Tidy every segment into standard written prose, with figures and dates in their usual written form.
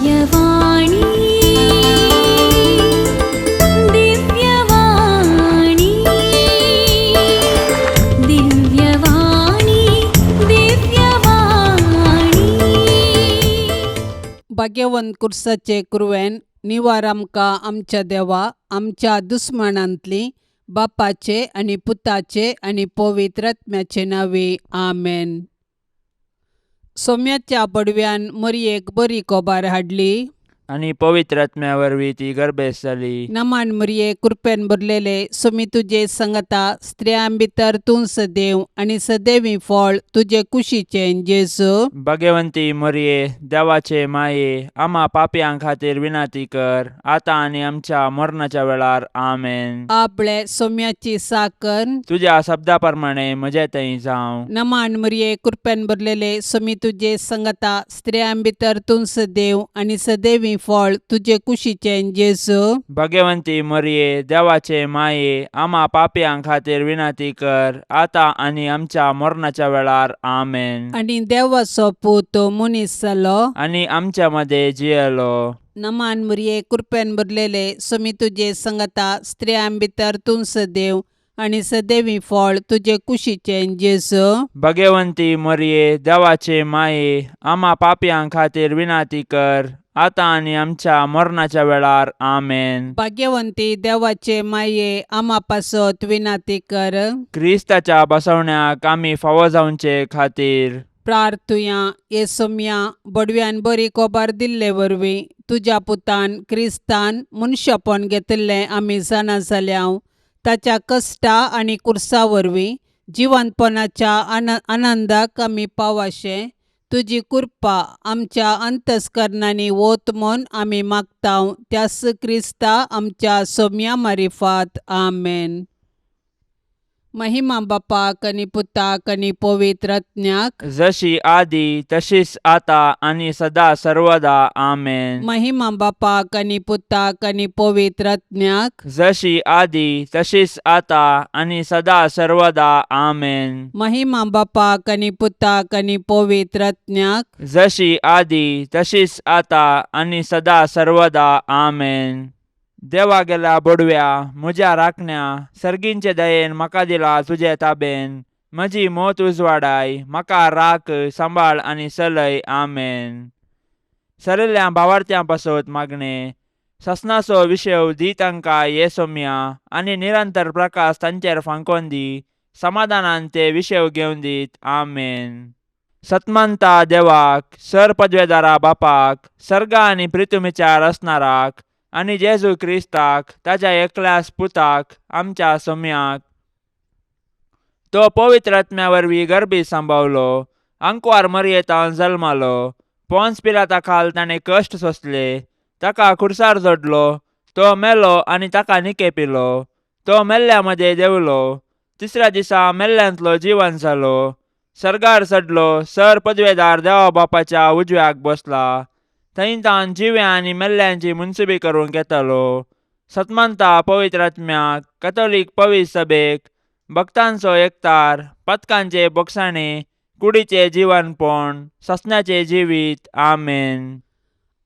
दिव्यवाणी दिव्यवाणी दिव्यवाणी दिव्यवाणी भाग्यवंत कुर्साचे कुरवेन निवार आमकां आमच्या देवा आमच्या दुस्मनांतली बापाचे आनी पुताचे आनी पवित्र आत्म्याचे नावे आमेन. सोम्याच्या पडव्यान मरयेक बरी कोबार हाडली आणि पवित्र आत्म्या वरवीं ती गर्भेस जाली. नमान मरये कृपेन भरलेले सोमी तुजे संगता स्त्रियां भितर तूं सदैव आनी सदैवी फळ तुजे कुशीचे जेजू. भाग्यवंती मरिये देवाचे माये आम्हा पापयां खातीर विनाती कर आता आणि आमच्या मरणाच्या वेळार आमेन. आपले सोम्याची साकर तुझ्या शब्दा प्रमाणे म्हजे थंय जावं. नमान मरये कृपेन भरलेले सोमी तुजे संगता स्त्रियां भितर तूं सदैव आनी सदैवी फळ तुजे कुशीचे जेजू. भाग्यवंती मरिये देवाचे माये आम्हा पापयां खातीर विनाती कर आता आणि आमच्या मरणाच्या वेळार आमेन. आनी देवाचो पूत मनीस जालो आणि आमच्या मध्ये जियेलो. नमान मरये कृपेन भरलेले सोमी तुजे संगता स्त्रियां भितर तूं सदैव आनी सदैवी फळ तुजे कुशीचे जेजू. भाग्यवंती मरिये देवाचे माये आम्हा पापयां खातीर विनाती कर आता आणि आमच्या मरणाच्या वेळार आमेन. भाग्यवंती देवाचे माये आम्हा पासत विनाती कर. क्रिस्ताच्या बसवण्याक आमी फावो जावचे खातीर प्रार्थुया ये सोम्या बडव्यान बरी कोबार दिल्ले वरवीं तुज्या पुतान क्रिस्तान मनशापण घेतिल्लें आमी जाणा जाल्याव ताच्या कश्टा आनी कुर्सा वरवीं जिवंतपणाच्या आनंदाक आमी पावाशे तुजी कृपा आमच्या अंतस्करणांनी वोत म्हूण आमी मागताव त्यास क्रिस्ता आमच्या सोम्या मारिफात आमेन. महिमा बापाक आनी पुताक आनी पवित्र आत्म्याक जशी आदी तशीच आता आणि सदा सर्वदा आमेन. महिमा बापाक आनी पुताक आनी पवित्र आत्म्याक जशी आदी तशीच आता आणि सदा सर्वदा आमेन. महिमा बापाक आनी पुताक आनी पवित्र आत्म्याक जशी आदी तशीच आता आणि सदा सर्वदा आमेन. देवा गेला बडव्या म्हज्या राखण्या सर्गींचे दयेन म्हाका दिला तुजे ताबेन म्हजी मोत उजवाडाय म्हाका राख सांबाळ आनी चलय आमेन. सरिल्ल्या भावार्थ्यां पासत मागणे ससनाचो विशय दी तांकां ये सोम्या आनी निरंतर प्रकाश तांचेर फांकोन दी समाधानान ते विशय घेवन दीत आमेन. सतमंता देवाक सर पदवेदारा बापाक सर्गा आनी पृथ्वीच्यार असणाराक आनी जेजू क्रिस्ताक ताच्या एकल्याच पुताक आमच्या सोम्याक तो पवित्र आत्म्या वरवीं गर्भी सांबावलो अंकवार मरयेतावन जल्मालो पोंस पिलाता खाल ताणें कश्ट सोंसले ताका खुर्सार जोडलो तो मेलो आनी ताका निकेपिलो तो मेल्ल्या मध्ये देवलो तिसऱ्या दिसा मेल्ल्यांतलो जिवन जालो सर्गार चडलो सर पदवेदार देवा बापाच्या उजव्याक बसला थंय तान जिव्या आनी मेल्ल्यांची मुनसुबी करूंक येतलो. सतमंता पवित्र आत्म्याक कॅथोलीक पवित्र सभेक भक्तांचो एकतार पथकांचे बोगसाणे कुडीचे जीवनपण ससण्याचे जिवीत आमेन.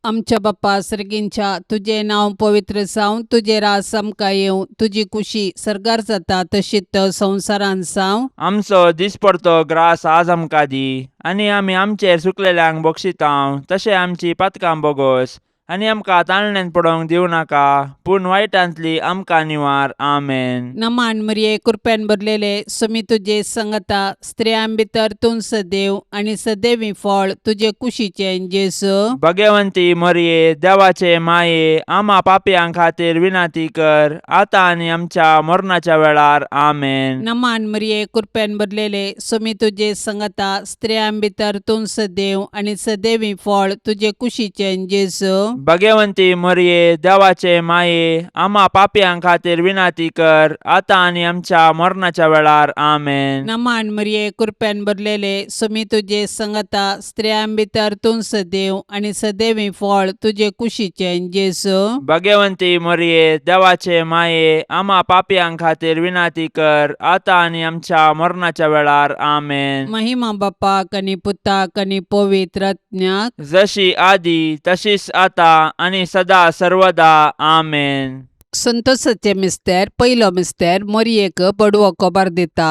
आमच्या बाप्पा सर्गींच्या तुझे नाव पवित्र जावं तुझे रास आमकां येवं तुजी कुशी सर्गार जाता तशीच संवसारान जावं. आमचो दिसपडतो ग्रास आज आमकां दी आनी आमी आमचेर सुकलेल्यांक बक्षितांव तशें आमची पातकां बोगोस आनी आमकां ताळणेन पडोवंक दिवं नाका पूण वायटांतली आमकां निवार आमेन. नमान मरये कृपेन भरलेले सोमी तुजे संगता स्त्रियां भितर तूं सदैव आनी सदैवी फळ तुजे कुशीचे जेजू. भाग्यवंती मरिये देवाचे माये आम्हा पापयां खातीर विनाती कर आता आणि आमच्या मरणाच्या वेळार आमेन. नमान मरये कृपेन भरलेले सोमी तुजे संगता स्त्रियां भितर तूं सदैव आनी सदैवी फळ तुजे कुशीचे जेजू. भाग्यवंती मरिये देवाचे माये आम्हा पापियां खातीर विनाती कर आता आणि आमच्या मरणाच्या वेळार आमेन. नमान मरिये कृपेन भरलेले सुमी तुझे संगता स्त्रियां भितर तूं सदैव आणि सदैवी फळ तुझे कुशीचे जेसू. भाग्यवंती मरिये देवाचे माये आम्हा पापियां खातीर विनाती कर आता आणि आमच्या मरणाच्या वेळार आमेन. महिमा बापाक आणि पुताक आणि पवित्र आत्म्याक जशी आधी तशीच आता आणि सदा सर्वदा आमेन. संतोषाचे मिस्तेर पयलो मिस्तेर मरियेक बडवो कोबार दिता.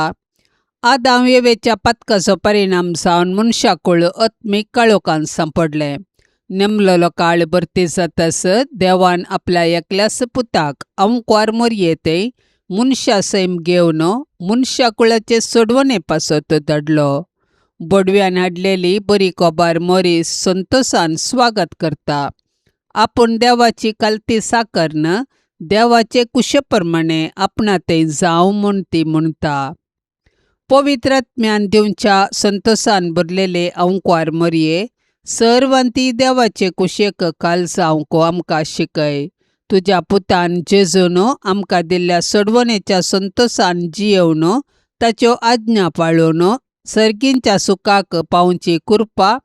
आदाम येवेच्या पथकाचो परिणाम जावन मनशाकुळ आत्मीक काळोखान सांपडले. नेमलेलो काळ भरती जातास देवान आपल्या एकल्याच पुताक अंकवार मरियेते मनशा सैम घेवन मनशाकुळाचे सोडवणे पासत धाडलो. बडव्यान हाडलेली बरी कोबार मरी संतोषान स्वागत करता. आपूण देवाची कालती साकरन देवाचे कुशेप्रमाणे आपणाते जावं म्हूण ती म्हणटा. पवित्र आत्म्यान दिवच्या संतोषान भरलेले अंकवार मरिये सर्वांती देवाचे कुशेक काल जावंक आमकां शिकय. तुज्या पुतान जेजून आमकां दिल्ल्या सोडवणेच्या संतोषान जियेवन ताच्यो आज्ञा पाळून सर्गींच्या सुखाक पावची कृपा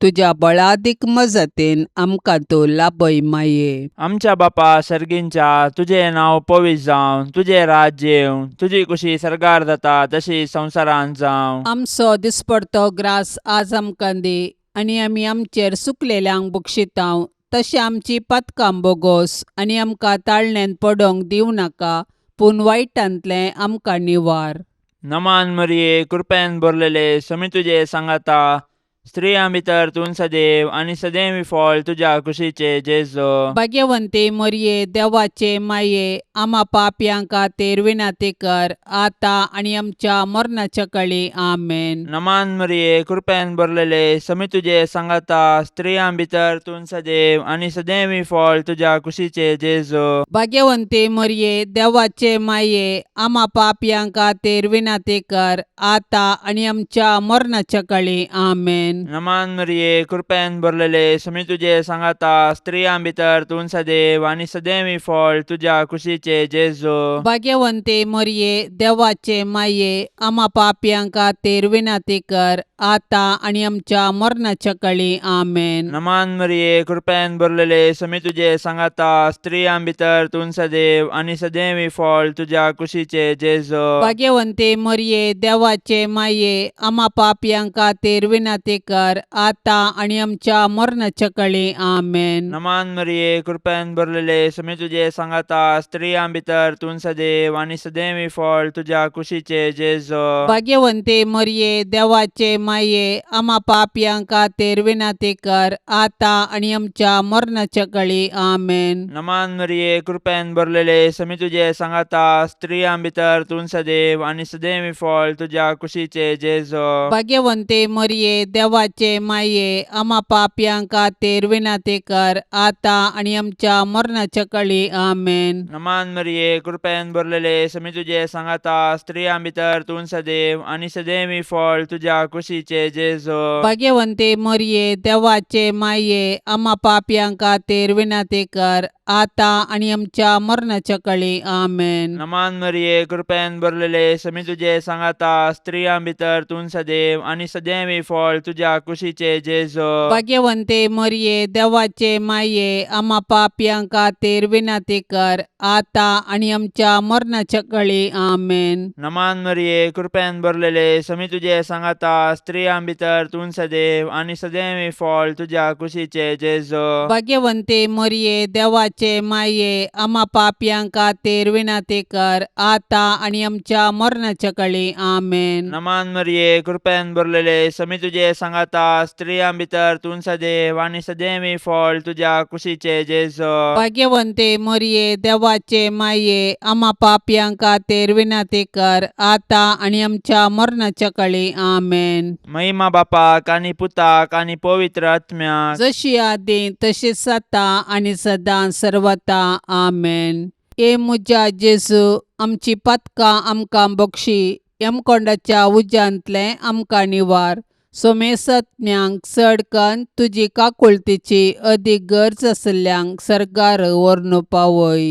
तुज्या बळादीक मजतीन आमकां तो लाभय माये. आमच्या बापा सर्गींच्या तुझे नाव पवित्र जावं, तुझे राज्य येवं, तुझी कुशी सरकार जाता तशी संवसारांत जावं. आमचो दिसपडतो ग्रास आज आमकां दी आनी आमी आमचेर सुकलेल्यांक बक्षितांव. तशें आमची पथकां बोगोस आनी आमकां ताळण्यांत पडोंक दिवं नाका पूण वायटांतलें आमकां निवार. नमान मरिये कृपेन भरलेले समी तुझे सांगाता स्त्रियां भितर तूं सदैव आणि सदैवी फळ तुझ्या कुशीचे जेजो. भाग्यवंते मरिये देवाचे माये आम्हा पापयां खातीर विनाती कर आता आणि आमच्या मरणाच्या काळी आमेन. नमान मरिये कृपेन भरलेले समी तुझे सांगाता स्त्रियां भितर तूं सदैव आणि सदैवी फळ तुझ्या कुशीचे जेजो. भाग्यवंते मरिये देवाचे माये आम्हा पापयां खातीर विनाती कर आता आणि आमच्या मरणाच्या काळी आमेन. नमान मरिये कृपेन भरलेले समी तुझे सांगाता स्त्रियां भितर तूं सदैव आणि सदैवी फळ तुझ्या कुशीचे जेजो. भाग्यवंते मरिये देवाचे माये आम्हा पापयां खातीर विनाती कर आता आणि आमच्या मरणाच्या काळी आमेन. नमान मरिये कृपेन भरलेले समी तुझे सांगाता स्त्रियां भितर तूं सदैव आणि सदैवी फळ तुझ्या कुशीचे जेजो. भाग्यवंते मरिये देवाचे माये आम्हा पापयां खातीर विनाती कर आता आणि आमच्या मरणाच्या काळी आमेन. नमान मरिये कृपेन भरलेले समी तुझे सांगाता स्त्रियां भितर तूं सदैव आणि सदैवी फळ तुझ्या कुशीचे जेजो. भाग्यवंते मरिये देवाचे माये आम्हा पापयां खातीर विनाती कर आता आणि आमच्या मरणाच्या काळी आमेन. नमान मरिये कृपेन भरलेले समी तुझे सांगाता स्त्रियां भितर तूं सदैव आणि सदैवी फळ तुझ्या कुशीचे जेजो. भाग्यवंते मरिये देवाचे माये आम्हा पापयां खातीर विनाती कर आता आणि आमच्या मरणाच्या काळी आमेन. नमान मरिये कृपेन भरलेले समी तुझे सांगाता स्त्रियां भितर तूं सदैव आणि सदैवी फळ तुझ्या कुशीचे जेजो. भाग्यवंते मरिये देवाचे माये आम्हा पापयां खातीर विनाती कर आता आणि आमच्या मरणाच्या काळी आमेन. नमान मरिये कृपेन भरलेले समी तुझे सांगाता स्त्रियां भितर तूं सदैव आणि सदैवी फळ तुझ्या कुशीचे जेजो. भाग्यवंते मरिये देवाचे माये आम्हा पापयां खातीर विनाती कर आता आणि आमच्या मरणाच्या काळी आमेन. नमान मरिये कृपेन भरलेले समी तुझे सांगाता स्त्रियां भितर तूं सदैव आणि सदैवी फळ तुझ्या कुशीचे जेजो. भाग्यवंते मरिये देवाचे माये आम्हा पापयां खातीर विनाती कर आता आणि आमच्या मरणाच्या काळी आमेन. नमान मरिये कृपेन भरलेले समी तुझे सांगाता स्त्रियां भितर तूं सदैव आणि सदैवी फळ तुझ्या कुशीचे जेजो. भाग्यवंते मरिये देवाचे माये आम्हा पापयां खातीर विनाती कर आता आणि आमच्या मरणाच्या काळी आमेन. महिमा बापाक आणि पुताक आणि पवित्र आत्म्याक जशी आदी तशीच आता आणि सदां सर्वता आमेन. ए मुजा जेजू आमची पथकां आमकां बक्षी एमकोंडाच्या उज्यांतले आमकां निवार. सोमेसत्म्यांक चड कन्न तुजी काकुळतीची अदीक गरज आसल्ल्यांक सरकार व्हरनुपा वय.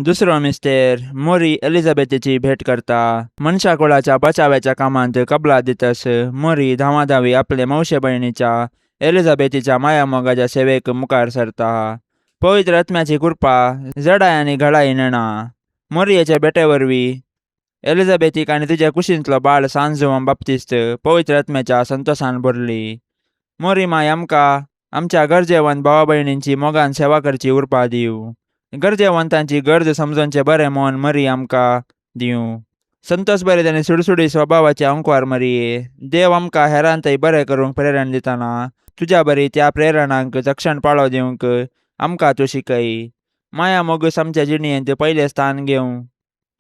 दुसरो मिस्तेर मोरी एलिझाबेथीची भेट करता. मनशाकुळाच्या बचावाच्या कामांत कबलात दितस मोरी धावाधावी आपले मावशे भयणीच्या एलिझाबेथीच्या मायामोगाच्या सेवेक मुखार सरता. पवित्र आत्म्याची कृपा जडाय आनी घडाय नेणा. मोरयेच्या भेटे वरवीं एलिझाबेथीक आनी तुज्या कुशींतलो बाळ सांजुवम बाप्तिस्त पवित्र आत्म्याच्या संतोषान भरली. मोरी माय आमकां आमच्या गरजेवंत भावा भयणींची मोगान सेवा करची उर्बा दिवं. गरजेवंतांची गरज समजोवचें बरें मन मरी आमकां दिवं. संतोश भरीत आनी सुडसुडी स्वभावाचे अंकवार मरिये, देव आमकां हेरांतय बरें करूंक प्रेरण दितना तुज्या बरी त्या प्रेरणांक चक्षण पाळो दिवंक आमकां तूं शिकय. माया मोगूस आमच्या जिणयेंत पयलें स्थान घेवं.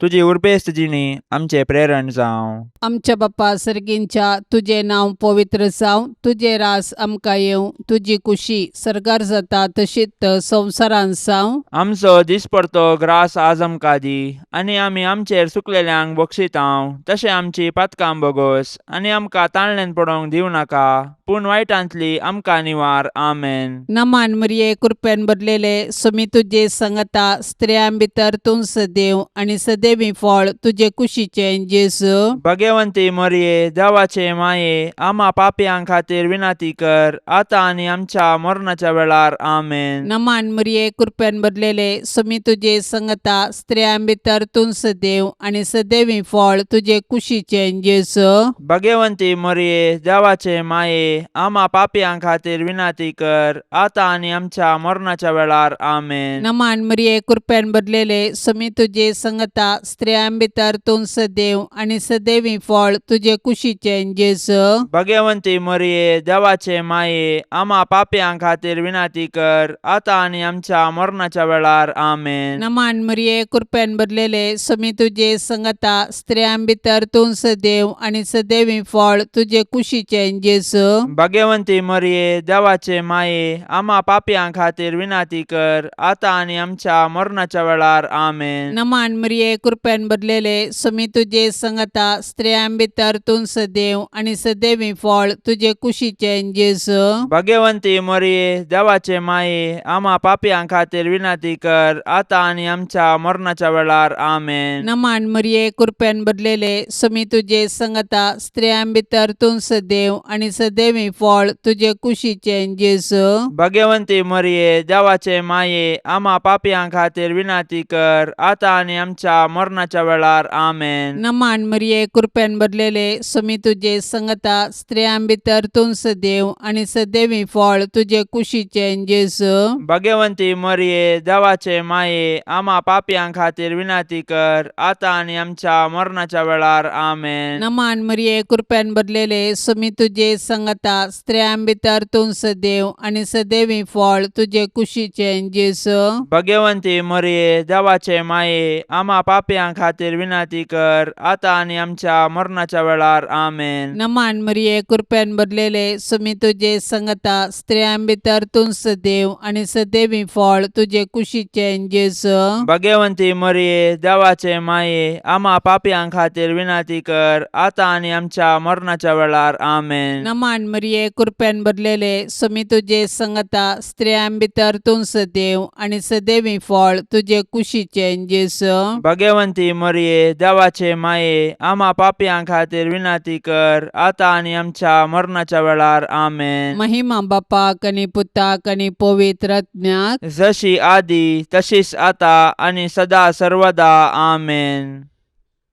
तुजी उर्बेस्त जिणी आमचें प्रेरण जावं. आमच्या बाप्पा सर्गींच्या तुझे नांव पवित्र जावं. तुझे रास आमकां येवं. तुजी कुशी सरकार जाता तशीच संवसारांत जावं. आमचो दिसपडतो ग्रास आज आमकां दी आनी आमी आमचेर सुकलेल्यांक बक्षितांव. तशें आमची पातकां बोगोस आनी आमकां ताळणेन पडोवंक दिवं नाका, पूण वायटांतली आमकां निवार. आमेन. नमान मरिये कृपेन भरलेले सुमी तुजे संगता स्त्रियां भितर तूं सदैव आनी सदैवी फळ तुजे कुशीचें जेजू. भगवंती मरिये देवाचे माये, आम्हा पापयां खातीर विनाती कर, आता आनी आमच्या मरणाच्या वेळार. आमेन. नमान मरिये कृपेन भरलेले सुमी तुजे संगता स्त्रियां भितर तूं सदैव आनी सदैवी फळ तुजे कुशीचें जेजू. भगवंती मरिये देवाचे माये, आम्हा पापयां खातीर विनाती कर, आता आनी आमच्या मरणाच्या वेळार. आमेन. नमान मरिये कृपेन भरलेले सुमी तुजे संगता स्त्रियां भितर तूं सदैव आनी सदैवी फळ तुजे कुशीचें जेजू. भगवंती मरिये देवाचे माये, आम्हा पापयां खातीर विनाती कर, आता आनी आमच्या मरणाच्या वेळार. आमेन. नमान मरिये कृपेन भरलेले सुमी तुजे संगता स्त्रियां भितर तूं सदैव आनी सदैवी फळ तुजे कुशीचें जेजू. भगवंती मरिये देवाचे माये, आम्हा पापयां खातीर विनाती कर, आता आनी आमच्या मरणाच्या वेळार. आमेन. नमान मरिये कृपेन भरलेले सुमी तुजे संगता स्त्रियां भितर तूं सदैव आनी सदैवी फळ तुजे कुशीचें जेजू. भगवंती मरिये देवाचे माये, आम्हा पापयां खातीर विनाती कर, आता आनी आमच्या मरणाच्या वेळार. आमेन. नमान मरिये कृपेन भरलेले सुमी तुजे संगता स्त्रियां भितर तूं सदैव आनी सदैवी फळ तुजे कुशीचें जेजू. भगवंती मरिये देवाचे माये, आम्हा पापयां खातीर विनाती कर, आता आनी आमच्या मरणाच्या वेळार. आमेन. नमान मरिये कृपेन भरलेले सुमी तुजे संगता स्त्रियां भितर तूं सदैव आनी सदैवी फळ तुजे कुशीचें जेजू. भगवंती मरिये देवाचे माये, आम्हा पापयां खातीर विनाती कर, आता आनी आमच्या मरणाच्या वेळार. आमेन. नमान मरिये कृपेन भरलेले सुमी तुजे संगता स्त्रियां भितर तूं सदैव आनी सदैवी फळ तुजे कुशीचें जेजू. भगवंती मरिये देवाचे माये, आम्हा पापयां खातीर विनाती कर, आता आनी आमच्या मरणाच्या वेळार. आमेन. नमान मरिये कृपेन भरलेले सुमी तुजे संगता स्त्रियां भितर तूं सदैव आनी सदैवी फळ तुजे कुशीचें जेजू. भगवंती मरिये देवाचे माये, आम्हा पापयां खातीर विनाती कर, आता आनी आमच्या मरणाच्या वेळार. आमेन. नमान मरिये कृपेन भरलेले सुमी तुजे संगता स्त्रियां भितर तूं सदैव आनी सदैवी फळ तुजे कुशीचें जेजू. भगवंती मरिये देवाचे माये, आम्हा पापयां खातीर विनाती कर, आता आनी आमच्या मरणाच्या वेळार. आमेन. महिमा बापाक आनी पुताक आनी पवित्र आत्म्याक, जशी आदी तशीच आता आनी सदा सर्वदा. आमेन.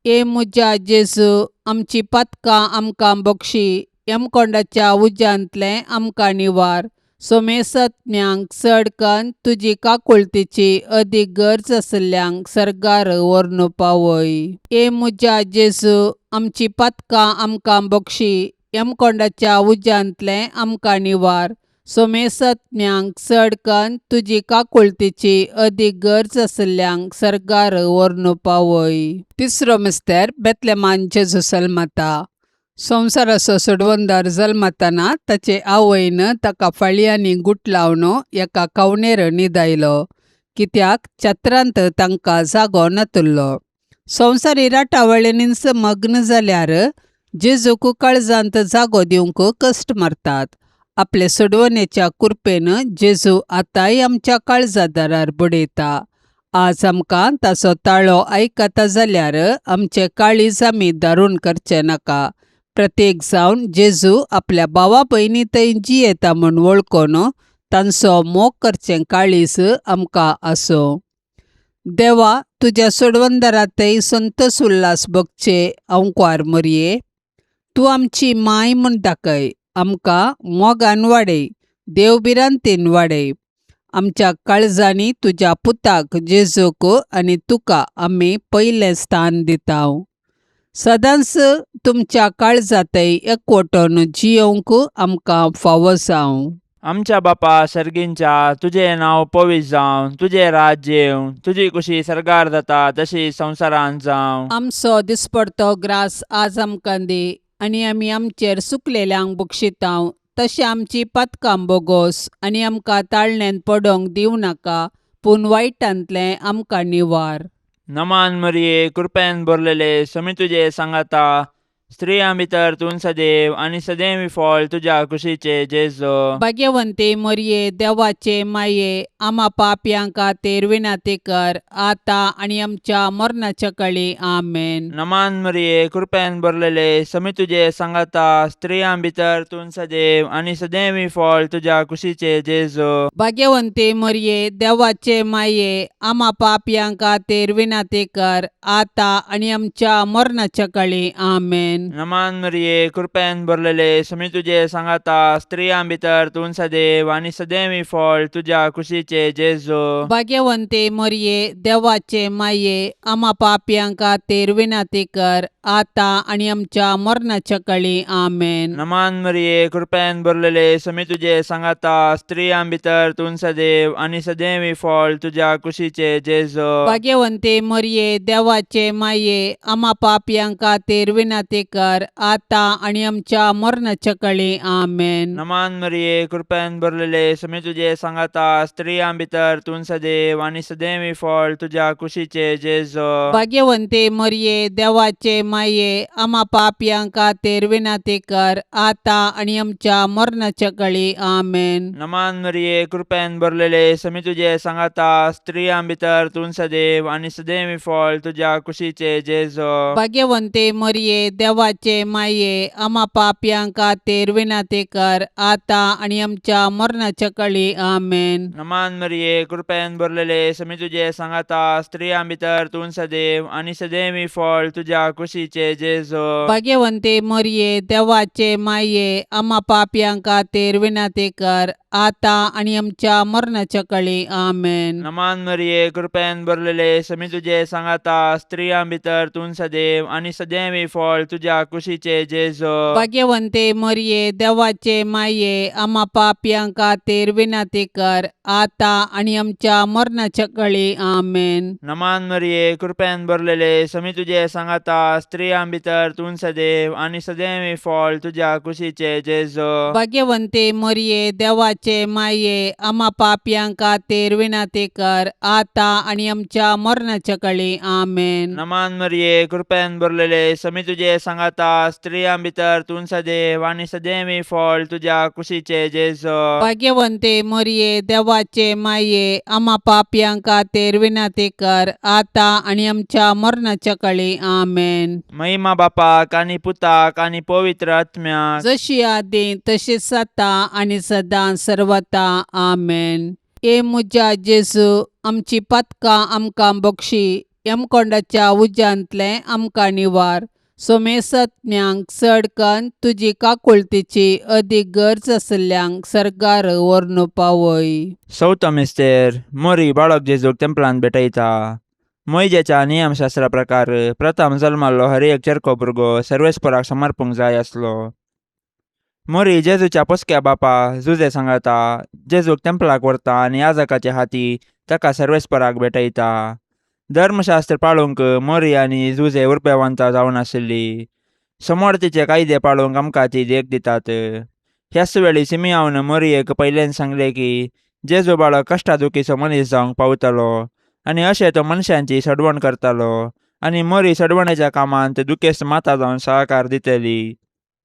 ए मुजा जेजू, आमची पातकां आमकां बक्षी, यमकोंडाच्या उज्यांतले आमकां निवार. सोमेसत्म्यांक चड कन्न तुजी काकुळतीची अदीक गरज आसल्ल्यांक सरकार व्हरनुपा वय. ए मुजा जेजू, आमची पातकां आमकां बक्षी, यमकोंडाच्या उज्यांतले आमकां निवार. सोमेसत्म्यांक चड कन्न तुजी काकुळतीची अदीक गरज आसल्ल्यांक सरकार व्हरनुपा वय. तिसरो मिस्तेर बेतलेमान जेजू जल्मता. संवसाराचो सोडवंदार जल्मतना ताचे आवयन ताका फाळयांनी गुट लावन एका कवणेर न्हिदायलो, कित्याक चात्रांत तांकां जागो नातुल्लो. संवसारी राटावळींनीच मग्न जाल्यार जेजूक काळजांत जागो दिवंक कश्ट मारतात. आपले सोडवणेच्या कृपेन जेजू आतांय आमच्या काळजादारार बडयता. आज आमकां ताचो ताळो आयकता जाल्यार आमचे काळीज आमी दारूण करचे नाका. प्रत्येक जावन जेजू आपल्या भावा भयणी थंय जियेता म्हूण वळखून तांचो मोग करचें काळीज आमकां आसूं. देवा, तुज्या सोडवणदारांतय संतोष उल्हास भोगचे अंकार मरये. तूं आमची माय म्हूण दाखय. आमकां मोगान वाडय, देवबिरांतीन वाडय. आमच्या काळजांनी तुज्या पुताक जेजूक आनी तुका आमी पयलें स्थान दितांव. सदांच तुमच्या काळजांतय एकवटून जियोंक आमकां फावो जावं. आमच्या बापा सर्गींच्या, तुझे नाव पवित्र जावं, तुझे राज्य येवं, तुजी कुशी सरकार जाता तशी संवसारांत जावं. आमचो दिसपडतो ग्रास आज आमकां दी, आनी आमी आमचेर चुकलेल्यांक बक्षितांव. तशें आमची पातकां बोगोस आनी आमकां ताळणेन पडोवंक दिवं नाका, पूण वायटांतलें आमकां निवार. नमान मरिये, कृपेन भरलेले, समी तुजे सांगाता, स्त्रियां भितर तूं सदैव आनी सदैवी फळ तुज्या कुशीचे जेजू. भाग्यवंते मरिये, देवाचे माये, आम्हा पापयांक खातीर विनाती कर, आतां आनी आमच्या मरणाच्या काळी. आमेन. नमान मरिये, कृपेन भरलेले, समी तुजे सांगाता, स्त्रियां भितर तूं सदैव आनी सदैवी फळ तुज्या कुशीचे जेजू. भाग्यवंते मरिये, देवाचे माये, आम्हा पापयांक खातीर विनाती कर, आतां आनी आमच्या मरणाच्या काळी. आमेन. नमान मरिये, कृपेन भरलेले, समी तुजे सांगाता, स्त्रियां भितर तूं सदैव आनी सदैवी फळ तुज्या कुशीचे जेजू. भाग्यवंते मरिये, देवाचे माये, आम्हा पापयांक खातीर विनाती कर, आतां आनी आमच्या मरणाच्या काळी. आमेन. नमान मरिये, कृपेन भरलेले, समी तुजे सांगाता, स्त्रियां भितर तूं सदैव आनी सदैवी फळ तुज्या कुशीचे जेजू. भाग्यवंते मरिये, देवाचे माये, आम्हा पापयांक खातीर विनाती कर, आतां आनी आमच्या मरणाच्या काळी. आमेन. नमान मरिये, कृपेन भरलेले, समी तुजे सांगाता, स्त्रियां भितर तूं सदैव आनी सदैवी फळ तुज्या कुशीचे जेजू. भाग्यवंते मरिये, देवाचे माये, आम्हा पापयांक खातीर विनाती कर, आतां आनी आमच्या मरणाच्या काळी. आमेन. नमान मरिये, कृपेन भरलेले, समी तुजे सांगाता, स्त्रियां भितर तूं सदैव आनी सदैवी फळ तुज्या कुशीचे जेजू. भाग्यवंते मरिये, देवाचे माये, आम्हा पापयांक खातीर विनाती कर, आतां आनी आमच्या मरणाच्या काळी. आमेन. नमान मरिये, कृपेन भरलेले, समी तुजे सांगाता, स्त्रियां भितर तूं सदैव आनी सदैवी फळ तुज्या कुशीचे जेजू. भाग्यवंते मरिये, देवाचे माये, आम्हा पापयांक खातीर विनाती कर, आतां आनी आमच्या मरणाच्या काळी. आमेन. नमान मरिये, कृपेन भरलेले, समी तुजे सांगाता, स्त्रियां भितर तूं सदैव आनी सदैवी फळ तुज्या कुशीचे जेजू. भाग्यवंते मरिये, देवाचे माये, आम्हा पापयांक खातीर विनाती कर, आतां आनी आमच्या मरणाच्या काळी. आमेन. नमान मरिये, कृपेन भरलेले, समी तुजे सांगाता, स्त्रियां भितर तूं सदैव आनी सदैवी फळ तुज्या कुशीचे जेजू. भाग्यवंते मरिये, देवाचे माये, आम्हा पापयांक खातीर विनाती कर, आतां आनी आमच्या मरणाच्या काळी. आमेन. नमान मरिये, कृपेन भरलेले, समी तुजे सांगाता, स्त्रियां भितर तूं सदैव आनी सदैवी फळ तुज्या कुशीचे जेजू. भाग्यवंते मरिये, देवाचे माये, आम्हा पापयांक खातीर विनाती कर, आतां आनी आमच्या मरणाच्या काळी. आमेन. महिमा बापाक आनी पुताक आनी पवित्र आत्म्याक, जशी आदी तशीच आता आनी सदां सर्वता. आमेन. ए मुजा जेजू, आमची पातकां आमकां बक्षी, यमकोंडाच्या उज्यांतले आमकां निवार. सोमेसत्म्यांक चडकन तुजी काकुळतीची अदीक गरज आसल्यांक सरकार व्हरून पावय. चवथो मिस्तेर, मोरी बाळक जेजूक तेंपलांत भेटयता. मोइजेच्या नियमशास्त्रा प्रकार प्रथम जल्माल्लो हर एक चरको भुरगो सर्वेस्पराक समर्पूंक जाय आसलो. मोरी जेजूच्या पोसक्या बापा जुजे सांगाता, जेजूक तेंपलाक व्हरता आनी याजकाचे हाती ताका सर्वेस्पराक भेटयता. धर्मशास्त्र पाळूंक मोरी आनी जुजे उरपेवंतां जावन आशिल्लीं. समोर तिचे कायदे पाळूंक आमकां ती देख दितात. ह्याच वेळी सिमियोन मोरयेक पयलें सांगलें की जेजू बाळक कश्टादुखीचो मनीस जावंक पावतलो आनी अशें तो मनशांची सडवण करतालो आनी मोरी सडवण्याच्या कामांत दुखेस्त माता जावन सहकार दितली.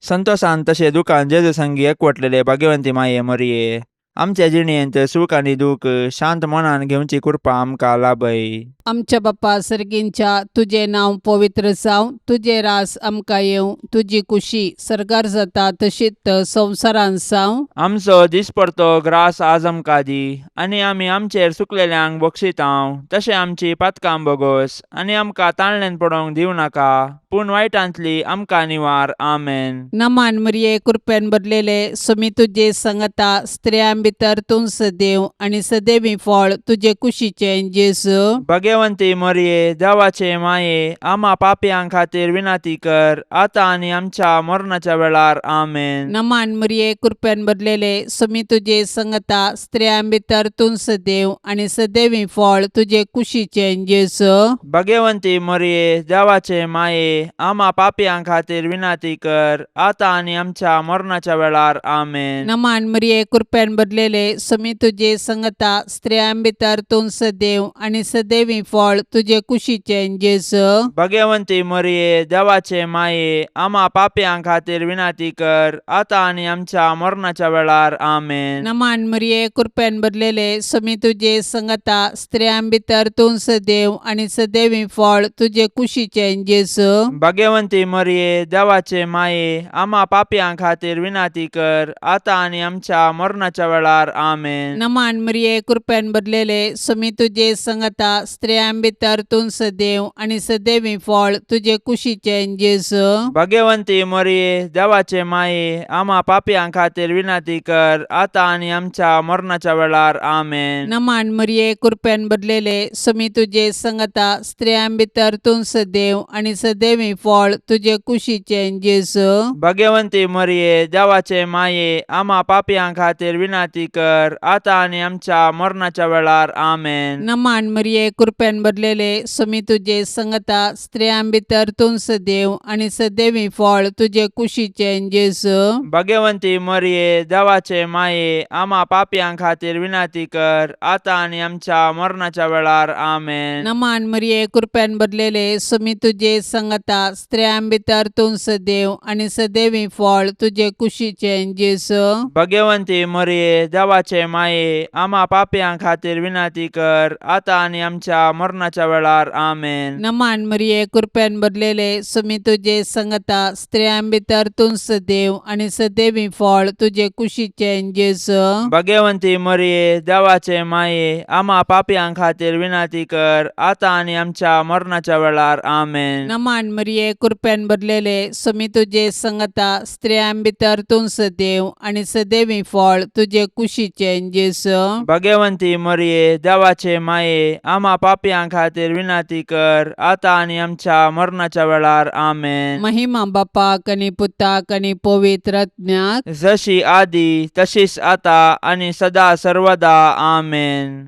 संतोषान तशें दुखान जेजू संगी एकवटलेले भाग्यवंती माये मोरये, आमच्या जिणेंत सूख आनी दूख शांत मनान घेवची कृपा आमकां लाभय. आमच्या बाप्पा सर्गींच्या तुझे नाव पवित्र जावं, तुझे रास आमकां येवं, तुजी कुशी सरकार जाता तशीच संवसारान जावं. आमचो दिसपडतो ग्रास आज आमकां दी, आनी आमी आमचेर सुकलेल्यांक बक्षितांव. तशें आमची पातकां बोगोस, आनी आमकां ताळणेन पडोवंक दिवं नाका, पूण वायटांतली आमकां निवार. आमेन. नमान मरिये कृपेन भरलेले समी तुझे संगता स्त्रियां भितर तूं सदैव आनी सदैवी फळ तुझे कुशीचें जेजू. भाग्यवंती मोरये, देवाचे माये, आम्हा पापयांक खातीर विनाती कर, आतां आनी आमच्या मरणाच्या वेळार. आमेन. नमान मरिये कृपेन भरलेले समी तुझे संगता स्त्रियां भितर तूं सदैव आनी सदैवी फळ तुझे कुशीचें जेजू. भाग्यवंती मोरये, देवाचे माये, आम्हा पापयांक खातीर विनाती कर, आतां आनी आमच्या मरणाच्या वेळार. आमेन. नमान मरिये कृपेन भरलेले समी तुझे संगता स्त्रियां भितर तूं सदैव आनी सदैवी फळ तुझे कुशीचें जेजू. भाग्यवंती मोरये, देवाचे माये, आम्हा पापयांक खातीर विनाती कर, आतां आनी आमच्या मरणाच्या वेळार. आमेन. नमान मरिये कृपेन भरलेले समी तुझे संगता स्त्रियां भितर तूं सदैव आनी सदैवी फळ तुझे कुशीचें जेजू. भाग्यवंती मोरये, देवाचे माये, आम्हा पापयांक खातीर विनाती कर, आतां आनी आमच्या मरणाच्या वेळार. आमेन. नमान मरिये कृपेन भरलेले समी तुझे संगता स्त्रियां भितर तूं सदैव आनी सदैवी फळ तुझे कुशीचें जेजू. भाग्यवंती मोरये, देवाचे माये, आम्हा पापयांक खातीर विनाती कर, आतां आनी आमच्या मरणाच्या वेळार. आमेन. नमान मरिये कृपेन भरलेले समी तुझे संगता स्त्रियां भितर तूं सदैव आनी सदैवी फळ तुझे कुशीचें जेजू. भाग्यवंती मोरये, देवाचे माये, आम्हा पापयांक खातीर विनाती कर, आतां आनी आमच्या मरणाच्या वेळार. आमेन. नमान मरिये कृपेन भरलेले समी तुझे संगता स्त्रियां भितर तूं सदैव आनी सदैवी फळ तुझे कुशीचें जेजू. भाग्यवंती मोरये, देवाचे माये, आम्हा पापयांक खातीर विनाती कर, आतां आनी आमच्या मरणाच्या वेळार. आमेन. नमान मरिये कृपेन भरलेले समी तुझे संगता स्त्रियां भितर तूं सदैव आनी सदैवी फळ तुझे कुशीचें जेजू. भाग्यवंती मोरये, देवाचे माये, आम्हा पापयांक खातीर विनाती कर, आतां आनी आमच्या मरणाच्या वेळार. आमेन. नमान मरिये कृपेन भरलेले समी तुझे संगता स्त्रियां भितर तूं सदैव आनी सदैवी फळ तुझे कुशीचें जेजू. भाग्यवंती मोरये, देवाचे माये, आम्हा पापयांक खातीर विनाती कर, आतां आनी आमच्या मरणाच्या वेळार. आमेन. नमान मरिये कृपेन भरलेले समी तुझे संगता स्त्रियां भितर तूं सदैव आनी सदैवी फळ तुझे कुशीचें जेजू. भाग्यवंती मोरये, देवाचे माये, आम्हा पापयांक खातीर विनाती कर, आतां आनी आमच्या मरणाच्या वेळार. आमेन. महिमा बापाक आनी पुताक आनी पवित्र आत्म्याक, जशी आदी तशीच आतां आनी सदा सर्वदा. आमेन.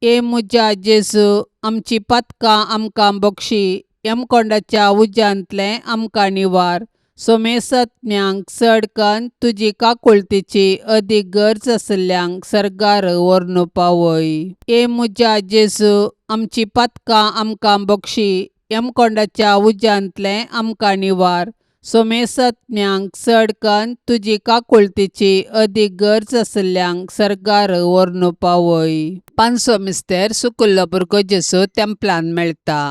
ए मुजा जेजू, आमची पातकां आमकां बक्षी, यमकोंडाच्या उज्यांतले आमकां निवार. सोमेसत्म्यांक चडकन तुजी काकुळतीची अदीक गरज आसल्यांक सरकार व्हरून पावय. ए मुजा जेजू, आमची पातकां आमकां बक्षी, यमकोंडाच्या उज्यांतले आमकां निवार. सोमेसत्म्यांक चडकन तुजी काकुळतीची अदीक गरज आसल्यांक सरकार व्हरून पावय. पांचवो मिस्तेर सुकुल्लो भुरगो जेजू तेंपलान मेळटा.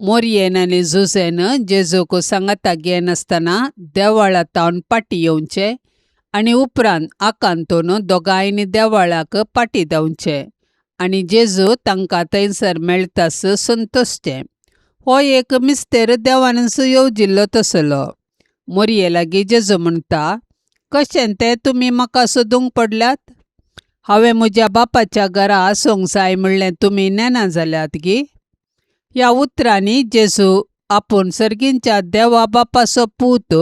मोरयेन आनी झुजेन जेजूक सांगाता घेयन आसतना देवळांतावन पाटी येवचे आनी उपरांत आकांतून दोगांयनी देवळाक पाटी देंवचे आनी जेजू तांकां थंयसर मेळटास संतोसचे. हो एक मिस्तेर देवानच येवजिल्लो तसलो. मोरये लागीं जेजू म्हणटा, कशें तें तुमी म्हाका सोदूंक पडल्यात? हांवें म्हज्या बापाच्या घरा आसूंक जाय म्हणलें तुमी नेना जाल्यात गी. ह्या उतरांनी जेजू आपूण सर्गींच्या देवा बापाचो पूत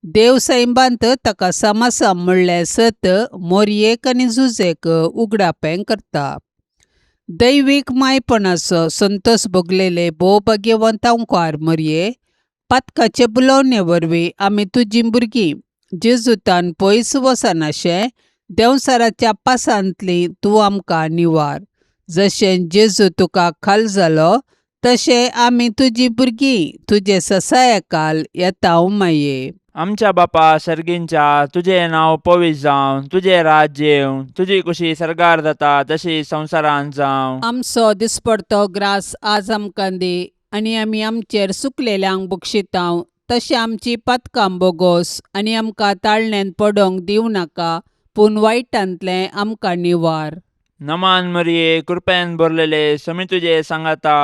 देव सैबांत ताका समासम म्हणलें सत मोरयेक आनी झुजेक उगडापें करता. दैवीक मायपणाचो संतोष भोगलेले भोव भाग्यवंतांकार मोरये, पातकाचे बुलोवणे वरवीं आमी तुजीं भुरगीं जेजूतान पयस वचनाशें देंवसाराच्या पासांतलीं तूं आमकां निवार. जशें जेजू तुका खाल जालो तशे आमी तुजी भुरगीं तुजे ससायकाल येता माये. आमच्या बापा सर्गींच्या तुझे नाव पवित्र जावं, तुझे राज्य येवं, तुझी कुशी सरकार जाता तशी संवसारांत जावं. आमचो दिसपडतो ग्रास आज आमकां दी, आनी आमी आमचेर सुकलेल्यांक बक्षितांव. तशें आमची पातकां बोगोस आनी आमकां ताळण्यांत पडोंक दिवं नाका, पूण वायटांतलें आमकां निवार. नमान मरिये, कृपेन भरलेले, समी तुझे सांगाता,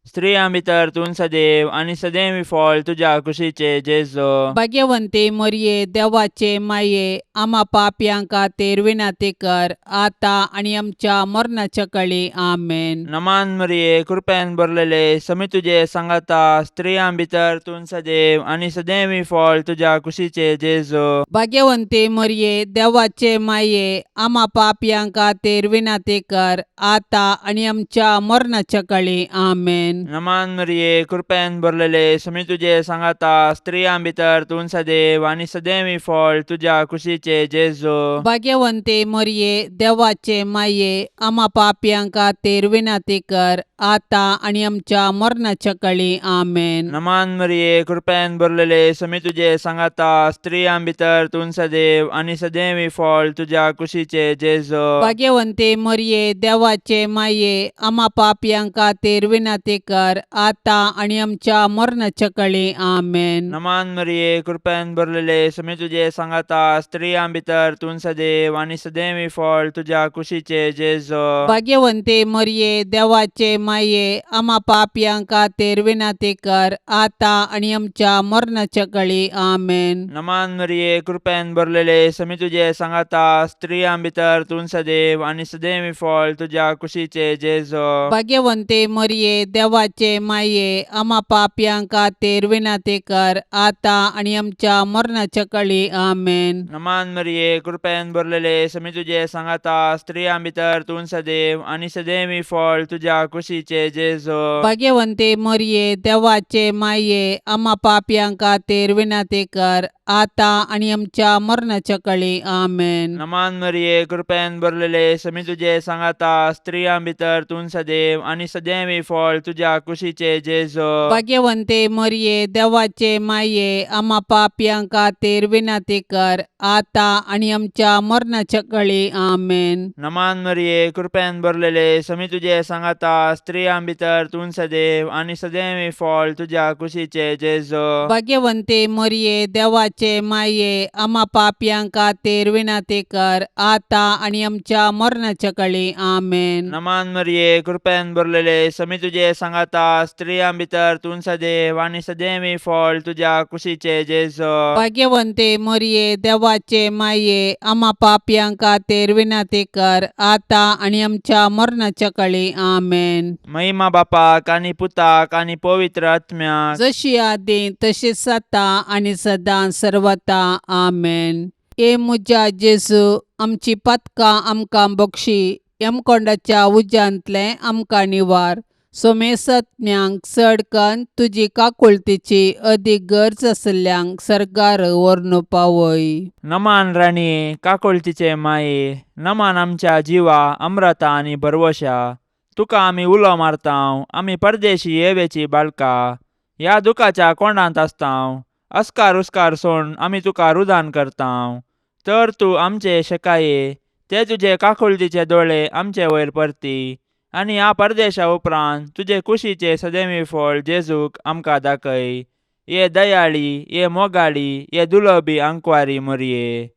स्त्रियां भितर तूं सदैव आनी सदैवी फळ तुझ्या कुशीचे जेजो. भाग्यवंते मरिये, देवाचे माये, आम्हा पापयांक खातीर विनाती कर, आता आनी आमच्या मरणाच्या काळी आमेन. नमान मरिये, कृपेन भरलेले, समी तुझे सांगाता, स्त्रियां भितर तूं सदैव आनी सदैवी फळ तुझ्या कुशीचे जेजो. भाग्यवंते मरिये, देवाचे माये, आम्हा पापयांक खातीर विनाती कर, आता आनी आमच्या मरणाच्या काळी आमेन. नमान मरिये, कृपेन भरलेले, समी तुझे सांगाता, स्त्रियां भितर तूं सदैव आनी सदैवी फळ तुझ्या कुशीचे जेजो. भाग्यवंते मरिये, देवाचे माये, आम्हा पापयांक खातीर विनाती कर, आता आनी आमच्या मरणाच्या काळी आमेन. नमान मरिये, कृपेन भरलेले, समी तुझे सांगाता, स्त्रियां भितर तूं सदैव आनी सदैवी फळ तुझ्या कुशीचे जेजो. भाग्यवंते मरिये, देवाचे माये, आम्हा पापयांक खातीर विनाती कर, आता आनी आमच्या मरणाच्या काळी आमेन. नमान मरिये, कृपेन भरलेले, समी तुझे सांगाता, स्त्रियां भितर तूं सदैव आनी सदैवी फळ तुझ्या कुशीचे जेजो. भाग्यवंते मरिये, देवाचे माये, आम्हा पापयांक खातीर विनाती कर, आता आनी आमच्या मरणाच्या काळी आमेन. नमान मरिये, कृपेन भरलेले, समी तुझे सांगाता, स्त्रियां भितर तूं सदैव आनी सदैवी फळ तुझ्या कुशीचे जेजो. भाग्यवंते मरिये, देवाचे माये, आम्हा पापयांक खातीर विनाती कर, आता आनी आमच्या मरणाच्या काळी आमेन. नमान मरिये, कृपेन भरलेले, समी तुझे सांगाता, स्त्रियां भितर तूं सदैव आनी सदैवी फळ तुझ्या कुशीचे जेजो. भाग्यवंते मरिये, देवाचे माये, आम्हा पापयांक खातीर विनाती कर, आता आनी आमच्या मरणाच्या काळी आमेन. नमान मरिये, कृपेन भरलेले, समी तुझे सांगाता, स्त्रियां भितर तूं सदैव आनी सदैवी फळ तुझ्या कुशीचे जेजो. भाग्यवंते मरिये, देवाचे माये, आम्हा पापयांक खातीर विनाती कर, आता आनी आमच्या मरणाच्या काळी आमेन. नमान मरिये, कृपेन भरलेले, समी तुझे सांगाता, स्त्रियां भितर तूं सदैव आनी सदैवी फळ तुझ्या कुशीचे जेजो. भाग्यवंते मरिये, देवाचे माये, आम्हा पापयांक खातीर विनाती कर, आता आनी आमच्या मरणाच्या काळी आमेन. नमान मरिये, कृपेन भरलेले, समी तुझे सांगाता, स्त्रियां भितर तूं सदैव आनी सदैवी फळ तुझ्या कुशीचे जेजो. भाग्यवंते मरिये, देवाचे माये, आम्हा पापयांक खातीर विनाती कर, आता आनी आमच्या मरणाच्या काळी आमेन. महिमा बापाक आनी पुताक आनी पवित्र आत्म्याक, जशी आदी तशीच आता आनी सदां सर्वता आमेन. ए मुजा जेजू, आमची पातकां आमकां बक्षी, यमकोंडाच्या उज्यांतले आमकां निवार. सोमेसत्म्यांक चड कन्न तुजी काकुळतीची अदीक गरज आसल्यांक सरकार व्हरून पावय. नमान राणये, काकुळतीचे माये, नमान आमच्या जिवा, अमृता आनी भरवशा. तुका आमी उलो मारतांव, आमी परदेशी येवेची बाळकां, ह्या दुखाच्या कोंडांत आसतांव. अस्कार उस्कार सोडून आमी तुका रुदान करतांव. तर तूं आमचे शेकाये, ते तुजे काकुळतीचे दोळे आमचे वयर परती, आनी ह्या परदेशा उपरांत तुजे कुशीचे सदैवी फळ जेजूक आमकां दाखय. ये दयाळी, ये मोगाळी, ये दुलोबी आंकवारी मरिये.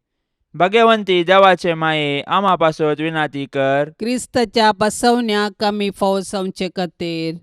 भाग्यवंती देवाचे माये, आम्हा पासत विनाती कर. क्रिस्ताच्या बसवण्याक आमी फावो जावचे खातीर